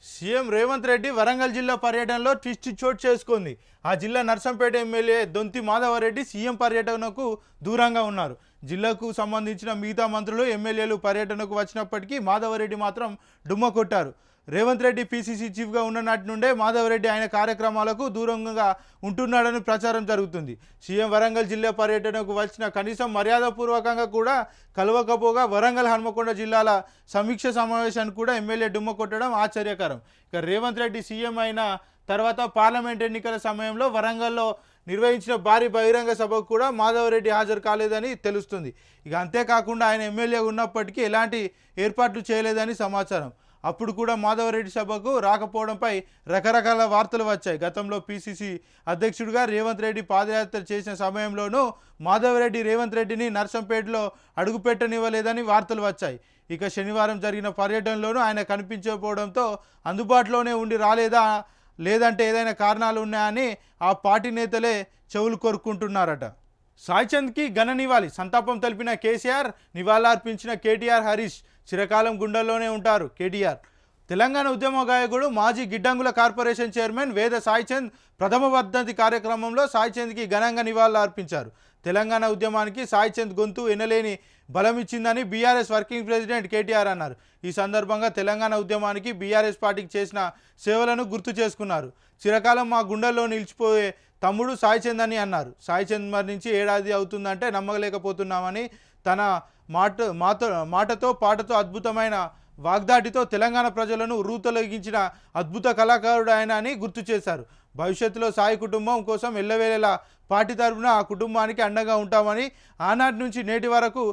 CM Revanth Reddy Warangal జిల్లా పర్యటనలో twist చోటు చేసుకుంది. ఆ జిల్లా నర్సంపేట ఎమ్మెల్యే దొంతి మాధవరెడ్డి సీఎం పర్యటనకు దూరంగా ఉన్నారు. జిల్లాకు సంబంధించిన మిగతా మంత్రులు ఎమ్మెల్యేలు పర్యటనకు వచ్చినప్పటికీ మాధవరెడ్డి మాత్రం డుమ్మ కొట్టారు. రేవంత్ రెడ్డి పీసీసీ చీఫ్గా ఉన్న నాటి నుండే మాధవరెడ్డి ఆయన కార్యక్రమాలకు దూరంగా ఉంటున్నాడని ప్రచారం జరుగుతుంది. సీఎం వరంగల్ జిల్లా పర్యటనకు వచ్చిన కనీసం మర్యాదపూర్వకంగా కూడా కలవకపోగా వరంగల్ హన్మకొండ జిల్లాల సమీక్ష సమావేశాన్ని కూడా ఎమ్మెల్యే డుమ్మ కొట్టడం ఆశ్చర్యకరం. ఇక రేవంత్ రెడ్డి సీఎం అయిన తర్వాత పార్లమెంట్ ఎన్నికల సమయంలో వరంగల్లో నిర్వహించిన భారీ బహిరంగ సభకు కూడా మాధవరెడ్డి హాజరు కాలేదని తెలుస్తుంది. ఇక అంతేకాకుండా ఆయన ఎమ్మెల్యే ఉన్నప్పటికీ ఎలాంటి ఏర్పాట్లు చేయలేదని సమాచారం. అప్పుడు కూడా మాధవరెడ్డి సభకు రాకపోవడంపై రకరకాల వార్తలు వచ్చాయి. గతంలో పీసీసీ అధ్యక్షుడిగా రేవంత్ రెడ్డి పాదయాత్ర చేసిన సమయంలోనూ మాధవరెడ్డి రేవంత్ రెడ్డిని నర్సంపేటలో అడుగుపెట్టనివ్వలేదని వార్తలు వచ్చాయి. ఇక శనివారం జరిగిన పర్యటనలోనూ ఆయన కనిపించకపోవడంతో అందుబాటులోనే ఉండి రాలేదా, లేదంటే ఏదైనా కారణాలు ఉన్నాయని ఆ పార్టీ నేతలే చెవులు కొరుక్కుంటున్నారట. సాయిచంద్కి ఘన నివాళి సంతాపం తెలిపిన కేసీఆర్, నివాళులర్పించిన కేటీఆర్, హరీష్ చిరకాలం గుండెల్లోనే ఉంటారు కేటీఆర్. తెలంగాణ ఉద్యమ గాయకుడు మాజీ గిడ్డంగుల కార్పొరేషన్ చైర్మన్ వేద సాయిచంద్ ప్రథమ వర్ధంతి కార్యక్రమంలో సాయిచంద్కి ఘనంగా నివాళులు అర్పించారు. తెలంగాణ ఉద్యమానికి సాయిచంద్ గొంతు ఎనలేని బలమిచ్చిందని బీఆర్ఎస్ వర్కింగ్ ప్రెసిడెంట్ కేటీఆర్ అన్నారు. ఈ సందర్భంగా తెలంగాణ ఉద్యమానికి బీఆర్ఎస్ పార్టీకి చేసిన సేవలను గుర్తు చేసుకున్నారు. చిరకాలం మా గుండెల్లో నిలిచిపోయే తమ్ముడు సాయిచంద్ అని అన్నారు. సాయిచంద్ మరణించి ఏడాది అవుతుందంటే నమ్మలేకపోతున్నామని, తన మాటతో పాటతో అద్భుతమైన వాగ్దాటితో తెలంగాణ ప్రజలను రూతొలగించిన అద్భుత కళాకారుడు ఆయన అని గుర్తు చేశారు. భవిష్యత్తులో సాయి కుటుంబం కోసం ఎల్లవేళలా పార్టీ తరఫున ఆ కుటుంబానికి అండగా ఉంటామని, ఆనాటి నుంచి నేటి వరకు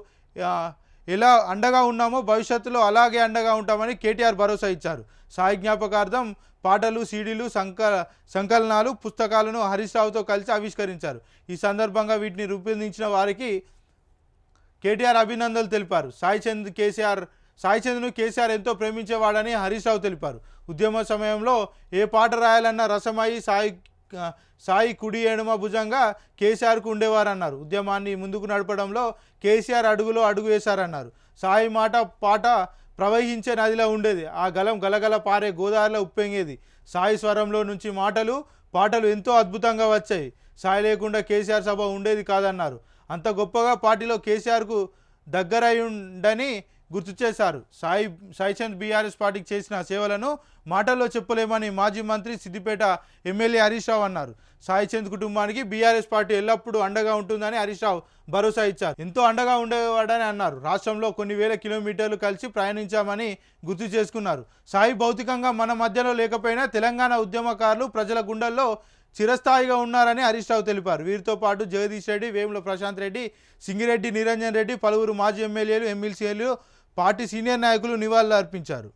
ఎలా అండగా ఉన్నామో భవిష్యత్తులో అలాగే అండగా ఉంటామని కేటీఆర్ భరోసా ఇచ్చారు. సాయి జ్ఞాపకార్థం పాటలు, సీడీలు, సంకలనాలు, పుస్తకాలను హరీష్ రావుతో కలిసి ఆవిష్కరించారు. ఈ సందర్భంగా వీటిని రూపొందించిన వారికి కేటీఆర్ అభినందనలు తెలిపారు. సాయిచంద్ను కేసీఆర్ ఎంతో ప్రేమించేవాడని హరీష్ రావు తెలిపారు. ఉద్యమ సమయంలో ఏ పాట రాయాలన్న రసమయి సాయి కుడి ఎడమ భుజంగా కేసీఆర్కు ఉండేవారన్నారు. ఉద్యమాన్ని ముందుకు నడపడంలో కేసీఆర్ అడుగులో అడుగు వేశారన్నారు. సాయి పాట ప్రవహించే నదిలో ఉండేది, ఆ గలం గలగల పారే గోదావరిలో ఉప్పొంగేది. సాయి స్వరంలో నుంచి పాటలు ఎంతో అద్భుతంగా వచ్చాయి. సాయి లేకుండా కేసీఆర్ సభ ఉండేది కాదన్నారు. అంత గొప్పగా పార్టీలో కేసీఆర్కు దగ్గరయ్యుండని గుర్తు చేశారు. సాయిచంద్ బీఆర్ఎస్ పార్టీకి చేసిన సేవలను మాటల్లో చెప్పలేమని మాజీ మంత్రి సిద్దిపేట ఎమ్మెల్యే హరీష్ రావు అన్నారు. సాయిచంద్ కుటుంబానికి బీఆర్ఎస్ పార్టీ ఎల్లప్పుడూ అండగా ఉంటుందని హరీష్ రావు భరోసా ఇచ్చారు. ఎంతో అండగా ఉండేవాడని అన్నారు. రాష్ట్రంలో కొన్ని వేల కిలోమీటర్లు కలిసి ప్రయాణించామని గుర్తు చేసుకున్నారు. సాయి భౌతికంగా మన మధ్యలో లేకపోయినా తెలంగాణ ఉద్యమకారులు ప్రజల గుండెల్లో చిరస్థాయిగా ఉన్నారని హరీష్ రావు తెలిపారు. వీరితో పాటు జగదీష్ రెడ్డి, వేముల ప్రశాంత్ రెడ్డి, సింగిరెడ్డి నిరంజన్ రెడ్డి, పలువురు మాజీ ఎమ్మెల్యేలు, ఎమ్మెల్సీలు, పార్టీ సీనియర్ నాయకులు నివాళులు అర్పించారు.